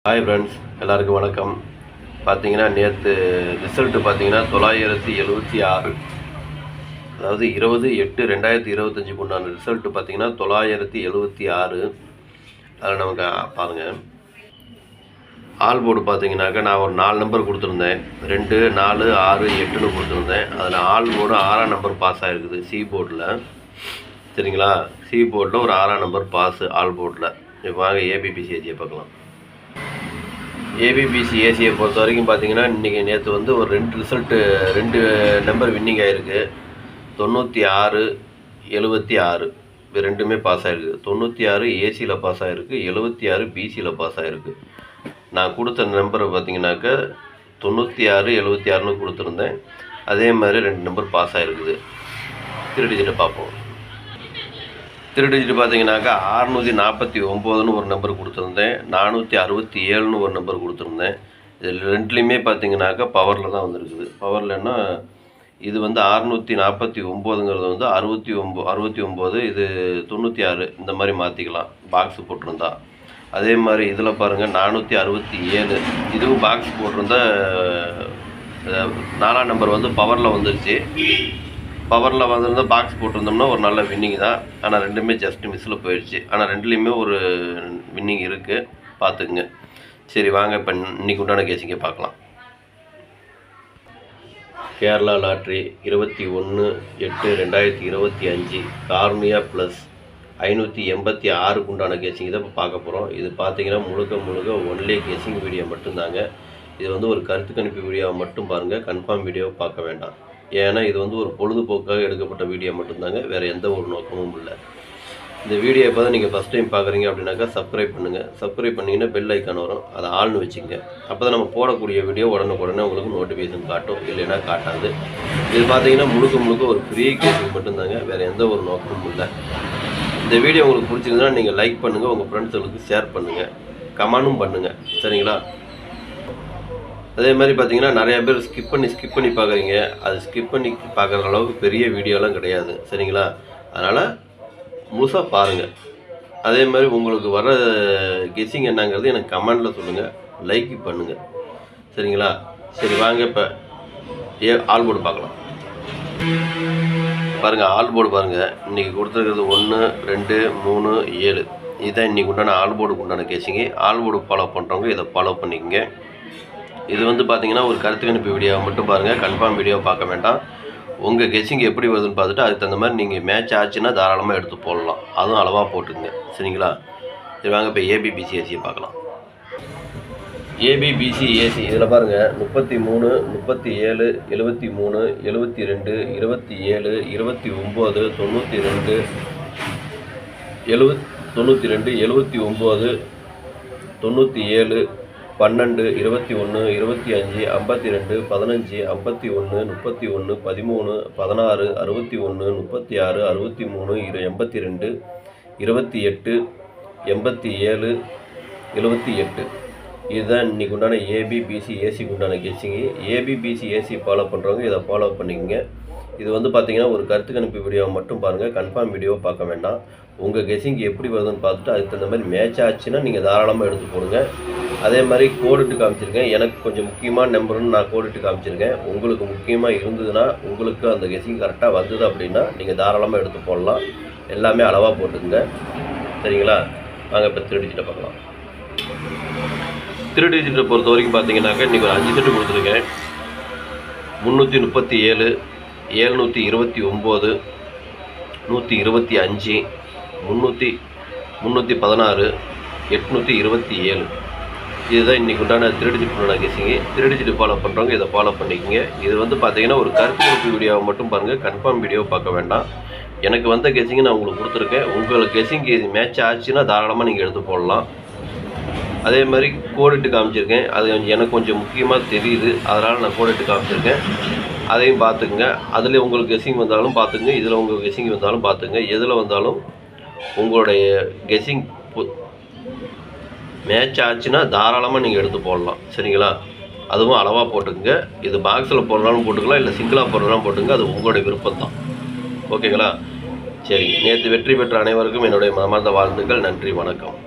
Hi friends, எல்லாருக்கும் வணக்கம். பார்த்தீங்கன்னா நேற்று ரிசல்ட்டு பார்த்தீங்கன்னா 976, அதாவது 20/8/2025 உண்டான ரிசல்ட்டு பார்த்தீங்கன்னா 976. அதில் நமக்கு பாருங்கள், ஆல் போர்டு பார்த்தீங்கன்னாக்கா நான் ஒரு 4 நம்பர் கொடுத்துருந்தேன். 2, 4, 6, 8ன்னு கொடுத்துருந்தேன். அதில் ஆல் போர்டு 6ஆம் நம்பர் பாஸ் ஆகிருக்குது சி போர்டில். சரிங்களா? சி போர்டில் ஒரு 6ஆம் நம்பர் பாஸு ஆல் போர்டில். இப்போ வாங்க ஏபிபிசிஏசியை பார்க்கலாம். ஏபிபிசிஏசியை பொறுத்த வரைக்கும் பார்த்தீங்கன்னா இன்றைக்கி நேற்று வந்து ஒரு 2 நம்பர் வின்னிங் ஆகிருக்கு. 96, 76 இது ரெண்டுமே பாஸ் ஆகிருக்கு. 96 ஏசியில் பாஸ் ஆகிருக்கு, 76 பிசியில் பாஸ் ஆகிருக்கு. நான் கொடுத்த நம்பரை பார்த்தீங்கன்னாக்கா 96, 76ன்னு கொடுத்துருந்தேன். அதே மாதிரி 2 நம்பர் பாஸ் ஆகிருக்குது. திருடிஜிட்டை பார்ப்போம். திருடிஜிட்டு பார்த்தீங்கன்னாக்கா 649ன்னு ஒரு நம்பர் கொடுத்துருந்தேன், 467ன்னு ஒரு நம்பர் கொடுத்துருந்தேன். இதில் ரெண்டுலேயுமே பார்த்தீங்கன்னாக்கா பவரில் தான் வந்துருக்குது. பவர்லன்னா இது வந்து 649ங்கிறது வந்து 69, இது 96, இந்த மாதிரி மாற்றிக்கலாம் பாக்ஸு போட்டிருந்தா. அதே மாதிரி இதில் பாருங்கள் 467, இதுவும் பாக்ஸ் போட்டிருந்தா 4ஆம் நம்பர் வந்து பவரில் வந்துருச்சு. பவரில் வந்திருந்தால் பாக்ஸ் போட்டிருந்தோம்னா ஒரு நல்ல வின்னிங் தான். ஆனால் ரெண்டுமே ஜஸ்ட் மிஸ்ஸில் போயிடுச்சு. ஆனால் ரெண்டுலேயுமே ஒரு வின்னிங் இருக்குது, பார்த்துக்குங்க. சரி வாங்க இப்போ இன்றைக்கி உண்டான கேசிங்க பார்க்கலாம். கேரளா லாட்ரி 21/8/2025 கார்னியா ப்ளஸ் 586க்கு உண்டான கேசிங் தான் இப்போ பார்க்க போகிறோம். இது பார்த்தீங்கன்னா முழுக்க ஒன்லே கேசிங் வீடியோ மட்டும்தாங்க. இது வந்து ஒரு கருத்து கணிப்பு வீடியோவை மட்டும் பாருங்கள், கன்ஃபார்ம் வீடியோவை பார்க்க வேண்டாம். ஏன்னா இது வந்து ஒரு பொழுதுபோக்காக எடுக்கப்பட்ட வீடியோ மட்டும்தாங்க, வேறு எந்த ஒரு நோக்கமும் இல்லை. இந்த வீடியோ இப்போ தான் நீங்கள் ஃபஸ்ட் டைம் பார்க்குறீங்க அப்படின்னாக்கா சப்ஸ்கிரைப் பண்ணுங்கள். சப்ஸ்கிரைப் பண்ணிங்கன்னா பெல் ஐக்கான் வரும், அதை ஆள்னு வச்சுங்க. அப்போ தான் நம்ம போடக்கூடிய வீடியோ உடனே உங்களுக்கு நோட்டிஃபிகேஷன் காட்டும், இல்லைன்னா காட்டாது. இது பார்த்தீங்கன்னா முழுக்க ஒரு ஃப்ரீ கேசிங் மட்டும்தாங்க, வேறு எந்த ஒரு நோக்கமும் இல்லை. இந்த வீடியோ உங்களுக்கு பிடிச்சிருந்தா நீங்கள் லைக் பண்ணுங்கள், உங்கள் ஃப்ரெண்ட்ஸுகளுக்கு ஷேர் பண்ணுங்கள், கமெண்ட்டும் பண்ணுங்கள். சரிங்களா? அதே மாதிரி பார்த்தீங்கன்னா நிறையா பேர் ஸ்கிப் பண்ணி பார்க்குறீங்க. அது ஸ்கிப் பண்ணி பார்க்குற அளவுக்கு பெரிய வீடியோலாம் கிடையாது. சரிங்களா? அதனால் முழுசாக பாருங்கள். அதே மாதிரி உங்களுக்கு வர கெஸ்ஸிங் என்னங்கிறது எனக்கு கமெண்டில் சொல்லுங்கள், லைக் பண்ணுங்கள். சரிங்களா? சரி வாங்க இப்போ ஆல் போர்டு பார்க்கலாம். பாருங்கள், ஆல் போர்டு பாருங்கள். இன்றைக்கி கொடுத்துருக்கிறது 1, 2, 3, 7. இதுதான் இன்றைக்கி உண்டான ஆல் போர்டுக்கு உண்டான கெஸ்ஸிங்கு. ஆல் போர்டு ஃபாலோ பண்ணுறவங்க இதை ஃபாலோ பண்ணிக்கங்க. இது வந்து பார்த்தீங்கன்னா ஒரு கருத்து கணிப்பு வீடியோவை மட்டும் பாருங்கள், கன்ஃபார்ம் வீடியோவை பார்க்க வேண்டாம். உங்கள் கெஸ்ஸிங் எப்படி வருதுன்னு பார்த்துட்டு அதுக்கு தகுந்த மாதிரி நீங்கள் மேட்ச் ஆச்சுன்னா தாராளமாக எடுத்து போடலாம். அதுவும் அளவாக போட்டுங்க. சரிங்களா? சரி வாங்க இப்போ ஏபிபிசிஏசியை பார்க்கலாம். ஏபிபிசிஏசி இதில் பாருங்கள் 33, 37, 73, 72, 27, 29, 92, 92, 79, 97, 12, 21, 25, 52, 15, 51, 31, 13, 16, 61, 36, 63, 82, 28, 87, 78. இதுதான் இன்றைக்கி உண்டான ஏபிபிசிஏசிக்கு உண்டான கெஸ்ஸிங்கு. ஏபிபிசிஏசி ஃபாலோ பண்ணுறவங்க இதை ஃபாலோ பண்ணிக்கங்க. இது வந்து பார்த்தீங்கன்னா ஒரு கருத்து கணிப்பு வீடியோவை மட்டும் பாருங்கள், கன்ஃபார்ம் வீடியோவை பார்க்க வேண்டாம். உங்கள் கெஸ்ஸிங் எப்படி வருதுன்னு பார்த்துட்டு அதுக்கு தகுந்த மாதிரி மேட்ச் ஆச்சுன்னா நீங்கள் தாராளமாக எடுத்து போடுங்க. அதே மாதிரி கோடிட்டு காமிச்சிருக்கேன். எனக்கு கொஞ்சம் முக்கியமான நம்பருன்னு நான் கோடிட்டு காமிச்சிருக்கேன். உங்களுக்கு முக்கியமாக இருந்ததுன்னா, உங்களுக்கு அந்த கெஸ்ஸிங் கரெக்டாக வந்தது அப்படின்னா நீங்கள் தாராளமாக எடுத்து போடலாம். எல்லாமே அளவாக போட்டுக்குங்க. சரிங்களா? நாங்கள் இப்போ 3 டிஜிட்டை பார்க்கலாம். 3 டிஜிட்டை பொறுத்த வரைக்கும் பார்த்தீங்கன்னாக்கா இன்றைக்கி ஒரு 5 செட்டு கொடுத்துருக்கேன். 337, 729, 125, 316, 827. இதுதான் இன்றைக்கி உண்டான 3 டிஜிட்டோட கெஸ்ஸிங்கு. 3 டிஜிட் ஃபாலோ பண்ணுறவங்க இதை ஃபாலோ பண்ணிக்கோங்க. இது வந்து பார்த்தீங்கன்னா ஒரு கருத்து கணிப்பு வீடியோவை மட்டும் பாருங்கள், கன்ஃபார்ம் வீடியோவை பார்க்க வேண்டாம். எனக்கு வந்த கெஸ்ஸிங்கு நான் உங்களுக்கு கொடுத்துருக்கேன். உங்களுக்கு கெஸ்ஸிங்கு இது மேட்ச் ஆச்சுன்னா தாராளமாக நீங்கள் எடுத்து போடலாம். அதே மாதிரி கோடிட்டு காமிச்சிருக்கேன். அது எனக்கு கொஞ்சம் முக்கியமாக தெரியுது, அதனால் நான் கோடிட்டு காமிச்சிருக்கேன். அதையும் பார்த்துக்குங்க. அதில் உங்களுக்கு கெஸ்ஸிங் வந்தாலும் பார்த்துங்க, இதில் உங்களுக்கு கெஸ்ஸிங் வந்தாலும் பார்த்துங்க. எதில் வந்தாலும் உங்களுடைய கெஸ்ஸிங் மேட்ச் ஆச்சுன்னா தாராளமாக நீங்கள் எடுத்து போடலாம். சரிங்களா? அதுவும் அளவாக போட்டுக்குங்க. இது பாக்ஸில் போடுறாலும் போட்டுக்கலாம், இல்லை சிங்கிளாக போடுறாலும் போட்டுங்க. அது உங்களுடைய விருப்பம் தான். ஓகேங்களா? சரி, நேற்று வெற்றி பெற்ற அனைவருக்கும் என்னுடைய மனமார்ந்த வாழ்த்துக்கள். நன்றி, வணக்கம்.